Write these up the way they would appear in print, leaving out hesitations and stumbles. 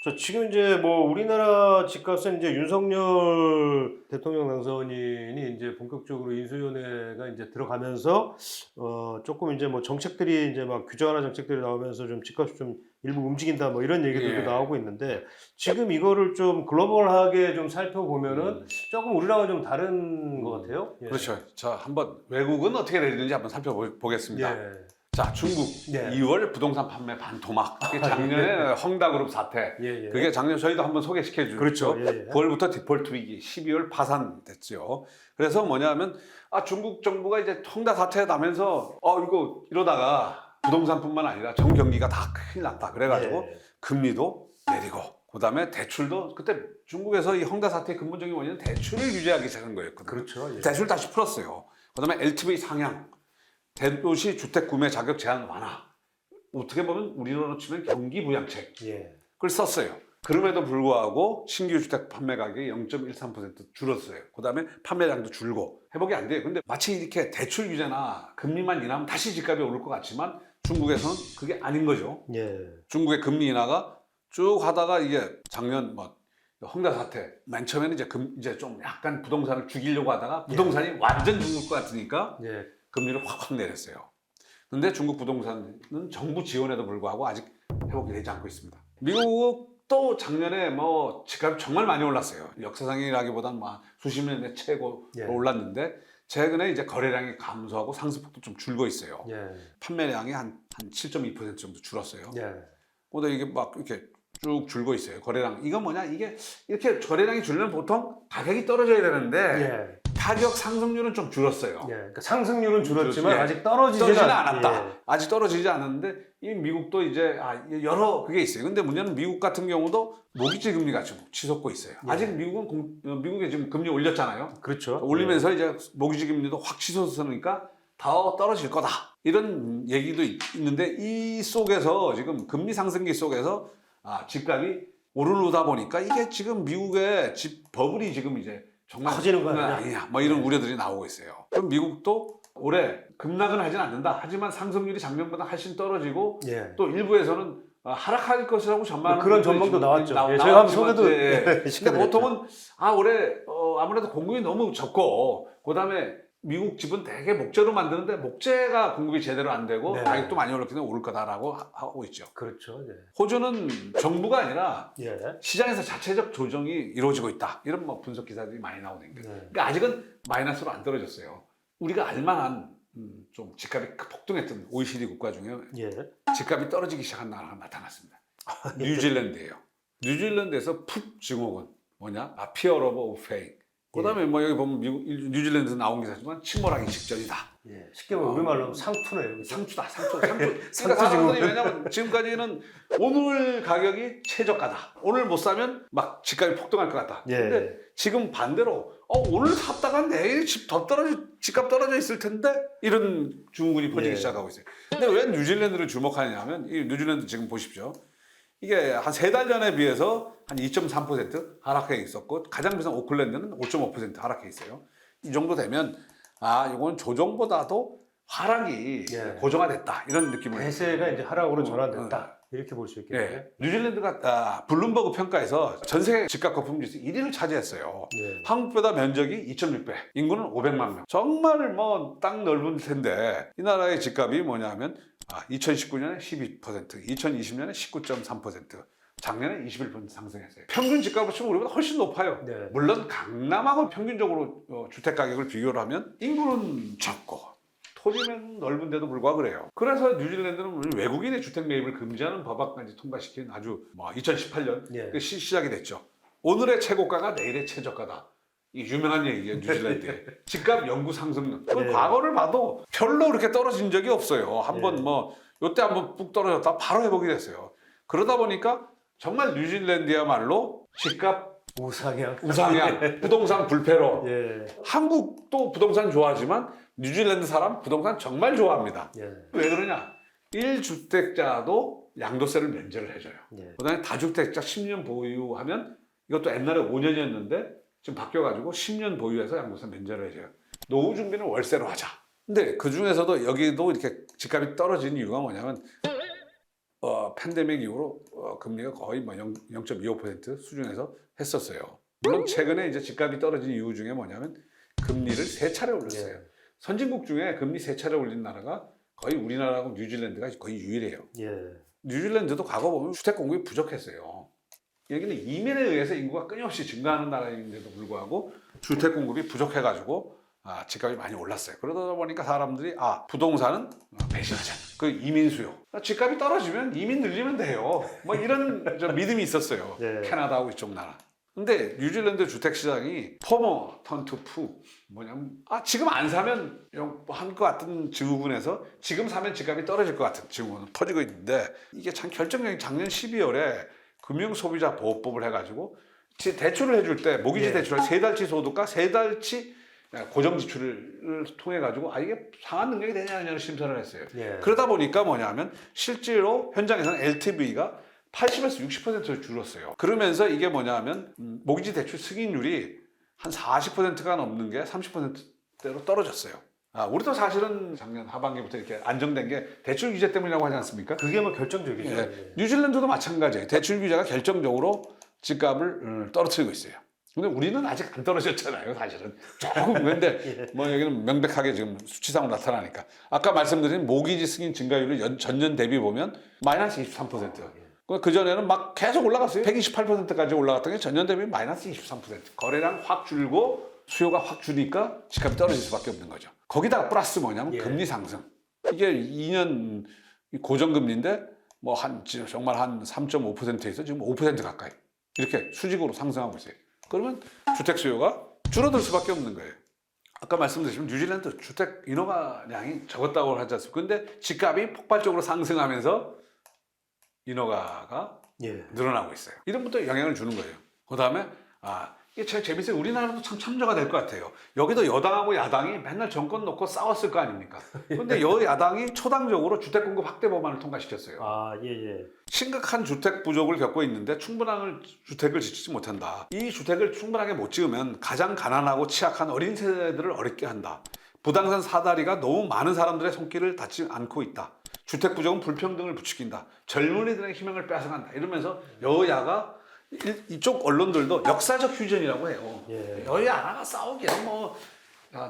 자, 지금 이제 뭐 우리나라 집값은 이제 윤석열 대통령 당선인이 이제 본격적으로 인수위원회가 이제 들어가면서 조금 이제 뭐 정책들이 이제 막 규정하는 정책들이 나오면서 좀 집값이 좀 일부 움직인다 뭐 이런 얘기들도 예. 나오고 있는데 지금 이거를 좀 글로벌하게 좀 살펴보면은 조금 우리랑은 좀 다른 것 같아요. 예. 그렇죠. 자, 한번 외국은 어떻게 되는지 한번 살펴보겠습니다. 예. 자, 중국 예. 2월 부동산 판매 반토막. 그게 작년에 헝다그룹 사태. 예, 예. 그게 작년 저희도 한번 소개시켜 주죠. 그렇죠. 예, 예. 9월부터 디폴트 위기, 12월 파산됐죠. 그래서 뭐냐면 중국 정부가 이제 헝다 사태 나면서 이거 이러다가 부동산뿐만 아니라 전 경기가 다 큰일 났다. 그래가지고 예. 금리도 내리고 그다음에 대출도 그때 중국에서 이 헝다 사태의 근본적인 원인은 대출을 규제하기 시작한 거였거든요. 그렇죠. 예. 대출 다시 풀었어요. 그다음에 LTV 상향, 대도시 주택 구매 자격 제한 완화. 어떻게 보면 우리로 치면 경기 부양책을 예. 썼어요. 그럼에도 불구하고 신규 주택 판매 가격이 0.13% 줄었어요. 그다음에 판매량도 줄고 회복이 안 돼요. 근데 마치 이렇게 대출 규제나 금리만 인하면 다시 집값이 오를 것 같지만 중국에서는 그게 아닌 거죠. 예. 중국의 금리 인하가 쭉 하다가 이게 작년 헝다 사태 맨 처음에는 이제 좀 약간 부동산을 죽이려고 하다가 부동산이 완전 죽을 것 같으니까 예. 금리를 확 내렸어요. 근데 중국 부동산은 정부 지원에도 불구하고 아직 회복이 되지 않고 있습니다. 미국도 작년에 집값이 정말 많이 올랐어요. 역사상이라기보다는 수십 년의 최고로 예. 올랐는데 최근에 이제 거래량이 감소하고 상승폭도 좀 줄고 있어요. 예. 판매량이 한 7.2% 정도 줄었어요. 예. 근데 이게 이렇게 쭉 줄고 있어요. 거래량. 이건 뭐냐? 이게 이렇게 거래량이 줄면 보통 가격이 떨어져야 되는데 예. 가격 상승률은 좀 줄었어요. 예. 그러니까 상승률은 줄었지만 예. 아직 떨어지지는 않았다. 예. 아직 떨어지지 않았는데 이 미국도 이제 여러 그게 있어요. 근데 문제는 미국 같은 경우도 모기지 금리가 좀 치솟고 있어요. 예. 아직 미국에 지금 금리 올렸잖아요. 그렇죠. 올리면서 이제 모기지 금리도 확 치솟으니까 더 떨어질 거다. 이런 얘기도 있는데 이 속에서 지금 금리 상승기 속에서 집값이 오르다 보니까 이게 지금 미국의 집 버블이 지금 이제 정말 커지는 거 아니냐 이런 우려들이 나오고 있어요. 그럼 미국도 올해 급락은 하진 않는다. 하지만 상승률이 작년보다 훨씬 떨어지고 예. 또 일부에서는 하락할 것이라고 전망하는 그런 분들이 전망도 지금 나왔죠. 예, 저희가 한번 나왔지만, 소개도 근데 시켜드렸죠. 보통은 올해 아무래도 공급이 너무 적고 그다음에 미국 집은 되게 목재로 만드는데 목재가 공급이 제대로 안 되고 네. 가격도 많이 올랐기 때문에 오를 거다라고 하고 있죠. 그렇죠. 예. 호주는 정부가 아니라 예. 시장에서 자체적 조정이 이루어지고 있다. 이런 분석 기사들이 많이 나오는 거예요. 네. 그러니까 아직은 마이너스로 안 떨어졌어요. 우리가 알만한 좀 집값이 폭등했던 OECD 국가 중에 예. 집값이 떨어지기 시작한 나라가 나타났습니다. 뉴질랜드예요. 뉴질랜드에서 푹 증오군 뭐냐? Fear of Fame. 그다음에 여기 보면 뉴질랜드에서 나온 기사지만 침몰하기 직전이다. 예. 쉽게 말하면 우리말로 하면 상투네요. 상투다. 상투 그러니까 지금. 사람들이 왜냐면 지금까지는 오늘 가격이 최저가다. 오늘 못 사면 막 집값이 폭등할 것 같다. 예. 근데 지금 반대로 오늘 샀다가 내일 집값 떨어져 있을 텐데 이런 증후군이 퍼지기 예. 시작하고 있어요. 근데 왜 뉴질랜드를 주목하냐면 이 뉴질랜드 지금 보십시오. 이게 한 3달 전에 비해서 한 2.3% 하락해 있었고 가장 비싼 오클랜드는 5.5% 하락해 있어요. 이 정도 되면 이건 조정보다도 하락이 예. 고정화됐다 이런 느낌을 대세가 이제 하락으로 전환됐다. 이렇게 볼 수 있겠네요. 예. 뉴질랜드가 블룸버그 평가에서 전 세계 집값 거품 지수 1위를 차지했어요. 예. 한국보다 면적이 2.6배, 인구는 500만 명. 정말 땅 넓은 텐데 이 나라의 집값이 뭐냐면 2019년에 12%, 2020년에 19.3%, 작년에 21% 상승했어요. 평균 집값을 치면 우리보다 훨씬 높아요. 네. 물론 강남하고 평균적으로 주택 가격을 비교를 하면 인구는 적고 토지는 넓은데도 불구하고 그래요. 그래서 뉴질랜드는 외국인의 주택 매입을 금지하는 법안까지 통과시킨 아주 2018년 예. 시작이 됐죠. 오늘의 최고가가 내일의 최저가다. 이 유명한 얘기예요, 뉴질랜드의. 집값 영구 상승률. 네. 과거를 봐도 별로 그렇게 떨어진 적이 없어요. 한번 요때 한번 푹 떨어졌다 바로 회복이 됐어요. 그러다 보니까 정말 뉴질랜드야말로 집값 우상향. 부동산 불패로. 예. 한국도 부동산 좋아하지만 뉴질랜드 사람 부동산 정말 좋아합니다. 예. 왜 그러냐? 1주택자도 양도세를 면제를 해줘요. 예. 그다음에 다주택자 10년 보유하면 이것도 옛날에 5년이었는데 지금 바뀌어가지고 10년 보유해서 양도세 면제를 해줘요. 노후 준비는 월세로 하자. 근데 그 중에서도 여기도 이렇게 집값이 떨어진 이유가 뭐냐면 팬데믹 이후로 금리가 거의 뭐 0.25% 수준에서 했었어요. 물론 최근에 이제 집값이 떨어진 이유 중에 뭐냐면 금리를 3차례 올렸어요. 예. 선진국 중에 금리 3차례 올린 나라가 거의 우리나라하고 뉴질랜드가 거의 유일해요. 예. 뉴질랜드도 과거 보면 주택 공급이 부족했어요. 여기는 이민에 의해서 인구가 끊임없이 증가하는 나라인데도 불구하고 주택 공급이 부족해가지고 집값이 많이 올랐어요. 그러다 보니까 사람들이 부동산은 배신하자. 그 이민 수요. 집값이 떨어지면 이민 늘리면 돼요. 뭐 이런 좀 믿음이 있었어요. 네. 캐나다하고 이쪽 나라. 근데 뉴질랜드 주택 시장이 포머 턴투 푸 뭐냐면 지금 안 사면 한 것 같은 증후군에서 지금 사면 집값이 떨어질 것 같은 증후군은 퍼지고 있는데 이게 참 결정적인 작년 12월에 금융소비자보호법을 해가지고 대출을 해줄 때 모기지 예. 대출을 3달치 소득과 3달치 고정 지출을 통해 가지고 이게 상환 능력이 되냐를 심사를 했어요. 예. 그러다 보니까 뭐냐면 실제로 현장에서는 LTV가 80에서 60% 줄었어요. 그러면서 이게 뭐냐면 모기지 대출 승인율이 한 40%가 넘는 게 30%대로 떨어졌어요. 우리도 사실은 작년 하반기부터 이렇게 안정된 게 대출 규제 때문이라고 하지 않습니까? 그게 뭐 결정적이죠. 예. 예. 뉴질랜드도 마찬가지예요. 대출 규제가 결정적으로 집값을 떨어뜨리고 있어요. 근데 우리는 아직 안 떨어졌잖아요, 사실은. 조금 근데 뭐 여기는 명백하게 지금 수치상으로 나타나니까. 아까 말씀드린 모기지 승인 증가율을 전년 대비 보면 마이너스 23%. 그 전에는 막 계속 올라갔어요. 128%까지 올라갔던 게 전년 대비 마이너스 23%. 거래량 확 줄고 수요가 확 주니까 집값이 떨어질 수밖에 없는 거죠. 거기다가 플러스 뭐냐면 예. 금리 상승. 이게 2년 고정금리인데 뭐 정말 한 3.5%에서 지금 5% 가까이 이렇게 수직으로 상승하고 있어요. 그러면 주택 수요가 줄어들 수밖에 없는 거예요. 아까 말씀드렸지만 뉴질랜드 주택 인허가량이 적었다고 하지 않습니까? 근데 집값이 폭발적으로 상승하면서 인허가가 예. 늘어나고 있어요. 이런 것도 영향을 주는 거예요. 그 다음에 이게 참 재밌어요. 우리나라도 참 참조가 될 것 같아요. 여기도 여당하고 야당이 맨날 정권 놓고 싸웠을 거 아닙니까? 근데 여야당이 초당적으로 주택 공급 확대 법안을 통과시켰어요. 예. 심각한 주택 부족을 겪고 있는데 충분한 주택을 짓지 못한다. 이 주택을 충분하게 못 지으면 가장 가난하고 취약한 어린 세대들을 어렵게 한다. 부동산 사다리가 너무 많은 사람들의 손길을 닿지 않고 있다. 주택 부족은 불평등을 부추긴다. 젊은이들의 희망을 뺏어간다. 이러면서 여야가 이쪽 언론들도 역사적 휴전이라고 해요. 예. 여야가 싸우기는 뭐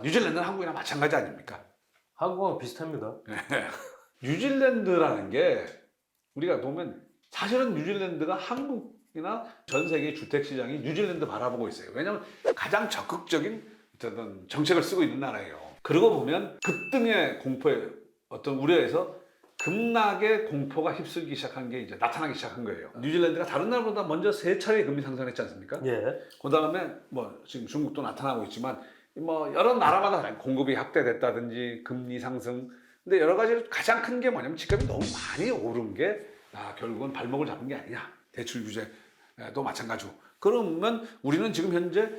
뉴질랜드는 한국이랑 마찬가지 아닙니까? 한국하고 비슷합니다. 뉴질랜드라는 게 우리가 보면 사실은 뉴질랜드가 한국이나 전 세계 주택 시장이 뉴질랜드 바라보고 있어요. 왜냐하면 가장 적극적인 어떤 정책을 쓰고 있는 나라예요. 그러고 보면 급등의 공포에 어떤 우려에서 급락의 공포가 휩쓸기 시작한 게 이제 나타나기 시작한 거예요. 뉴질랜드가 다른 나라보다 먼저 3차례 금리 상승했지 않습니까? 예. 그 다음에 뭐 지금 중국도 나타나고 있지만 뭐 여러 나라마다 공급이 확대됐다든지 금리 상승. 근데 여러 가지 가장 큰 게 뭐냐면 집값이 너무 많이 오른 게 결국은 발목을 잡은 게 아니냐. 대출 규제도 마찬가지고. 그러면 우리는 지금 현재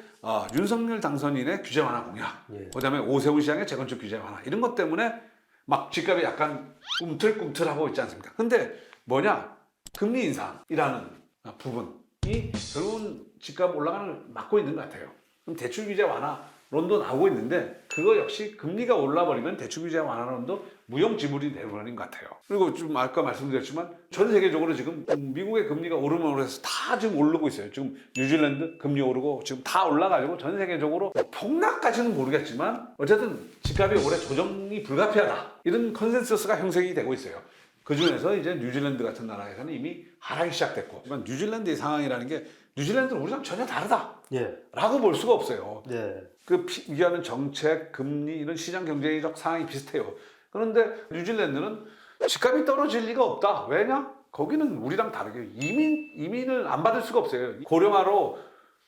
윤석열 당선인의 규제 완화 공약, 예. 그다음에 오세훈 시장의 재건축 규제 완화 이런 것 때문에 막 집값이 약간 꿈틀꿈틀하고 있지 않습니까? 근데 뭐냐? 금리 인상이라는 부분이 결국은 집값 올라가는 걸 막고 있는 것 같아요. 그럼 대출 규제 완화론도 나오고 있는데 그거 역시 금리가 올라버리면 대출 규제 완화론도 무용지물이 되어버리는 것 같아요. 그리고 좀 아까 말씀드렸지만 전 세계적으로 지금 미국의 금리가 오르면 해서 다 지금 오르고 있어요. 지금 뉴질랜드 금리 오르고 지금 다 올라가지고 전 세계적으로 폭락까지는 모르겠지만 어쨌든 집값이 올해 조정이 불가피하다. 이런 컨센서스가 형성이 되고 있어요. 그 중에서 이제 뉴질랜드 같은 나라에서는 이미 하락이 시작됐고, 하지만 뉴질랜드의 상황이라는 게 뉴질랜드는 우리랑 전혀 다르다. 예. 라고 볼 수가 없어요. 네. 그 위하는 정책, 금리 이런 시장 경제적 상황이 비슷해요. 그런데 뉴질랜드는 집값이 떨어질 리가 없다. 왜냐? 거기는 우리랑 다르게 이민을 안 받을 수가 없어요. 고령화로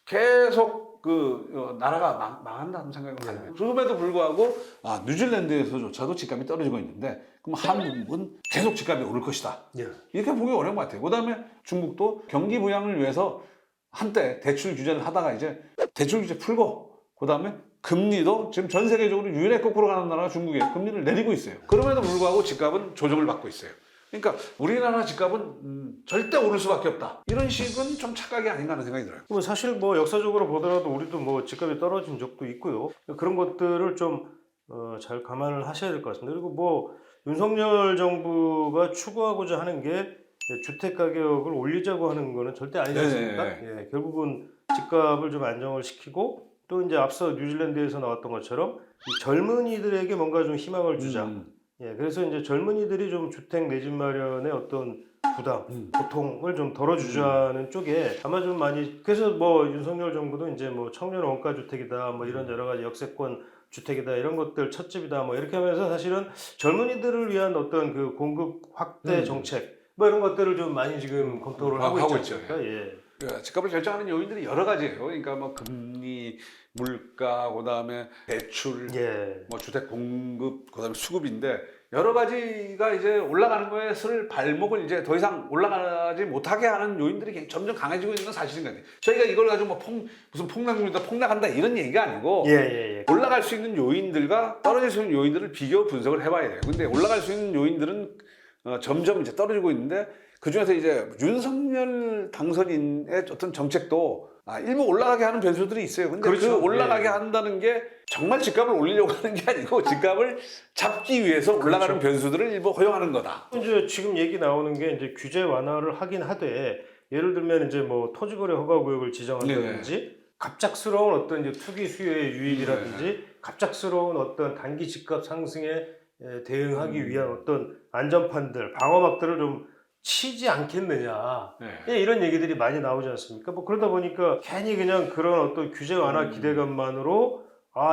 계속 나라가 망한다는 생각을 가져요. 그럼에도 불구하고 뉴질랜드에서조차도 집값이 떨어지고 있는데 그럼 한국은 계속 집값이 오를 것이다. 예. 이렇게 보기 어려운 것 같아요. 그다음에 중국도 경기 부양을 위해서 한때 대출 규제를 하다가 이제 대출 규제 풀고 그다음에 금리도 지금 전 세계적으로 유일하게 거꾸로 가는 나라가 중국이에요. 금리를 내리고 있어요. 그럼에도 불구하고 집값은 조정을 받고 있어요. 그러니까 우리나라 집값은 절대 오를 수밖에 없다. 이런 식은 좀 착각이 아닌가 하는 생각이 들어요. 그럼 사실 뭐 역사적으로 보더라도 우리도 뭐 집값이 떨어진 적도 있고요. 그런 것들을 좀 잘 감안을 하셔야 될 것 같습니다. 그리고 뭐 윤석열 정부가 추구하고자 하는 게 주택 가격을 올리자고 하는 거는 절대 아니지 않습니까? 네. 예, 결국은 집값을 좀 안정을 시키고 또 이제 앞서 뉴질랜드에서 나왔던 것처럼 이 젊은이들에게 뭔가 좀 희망을 주자. 예, 그래서 이제 젊은이들이 좀 주택 내 집 마련의 어떤 부담, 고통을 좀 덜어주자는 쪽에 아마 좀 많이 그래서 뭐 윤석열 정부도 이제 뭐 청년 원가 주택이다, 뭐 이런 여러 가지 역세권 주택이다 이런 것들 첫집이다 뭐 이렇게 하면서 사실은 젊은이들을 위한 어떤 그 공급 확대 정책 뭐 이런 것들을 좀 많이 지금 검토를 하고 있지 않습니까? 예. 집값을 결정하는 요인들이 여러 가지예요. 그러니까 뭐 금리, 물가, 그다음에 대출, 예. 뭐 주택 공급, 그다음에 수급인데 여러 가지가 이제 올라가는 것을 발목을 이제 더 이상 올라가지 못하게 하는 요인들이 점점 강해지고 있는 건 사실인 것 같아요. 저희가 이걸 가지고 뭐 무슨 폭락률이다, 폭락한다 이런 얘기가 아니고 예. 올라갈 수 있는 요인들과 떨어질 수 있는 요인들을 비교 분석을 해봐야 돼요. 근데 올라갈 수 있는 요인들은 점점 이제 떨어지고 있는데 그 중에서 이제 윤석열 당선인의 어떤 정책도 일부 올라가게 하는 변수들이 있어요. 근데 그렇죠. 그 올라가게 한다는 게 정말 집값을 올리려고 하는 게 아니고 집값을 잡기 위해서 올라가는 변수들을 일부 허용하는 거다. 이제 지금 얘기 나오는 게 이제 규제 완화를 하긴 하되 예를 들면 이제 뭐 토지거래 허가구역을 지정한다든지 갑작스러운 어떤 이제 투기 수요의 유입이라든지 갑작스러운 어떤 단기 집값 상승에 대응하기 위한 어떤 안전판들, 방어막들을 좀 치지 않겠느냐. 예, 이런 얘기들이 많이 나오지 않습니까? 뭐 그러다 보니까 괜히 그냥 그런 어떤 규제 완화 기대감만으로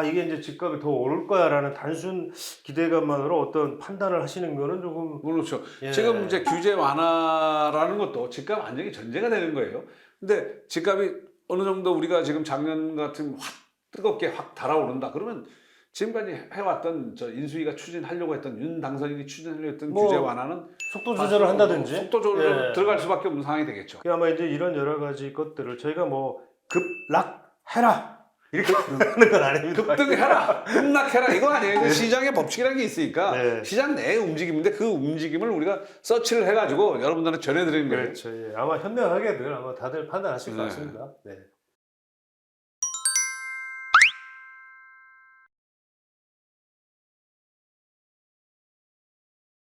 이게 이제 집값이 더 오를 거야라는 단순 기대감만으로 어떤 판단을 하시는 거는 조금 그렇죠. 예. 지금 이제 규제 완화라는 것도 집값 안정이 전제가 되는 거예요. 근데 집값이 어느 정도 우리가 지금 작년 같은 확 뜨겁게 확 달아오른다. 그러면 지금까지 해왔던 저 인수위가 추진하려고 했던 윤 당선인이 추진하려고 했던 뭐 규제 완화는 속도 조절을 한다든지 속도 조절 예. 들어갈 수밖에 없는 상황이 되겠죠. 아마 이제 이런 여러 가지 것들을 저희가 뭐 급락해라 이렇게 하는 건 아닙니다. 급등해라, 급락해라 이거 아니에요. 그 시장의 법칙이라는 게 있으니까 네. 시장 내의 움직임인데 그 움직임을 우리가 서치를 해가지고 여러분들한테 전해드리는 거예요. 그렇죠. 예. 아마 현명하게들 아마 다들 판단하실 것 네. 같습니다. 네.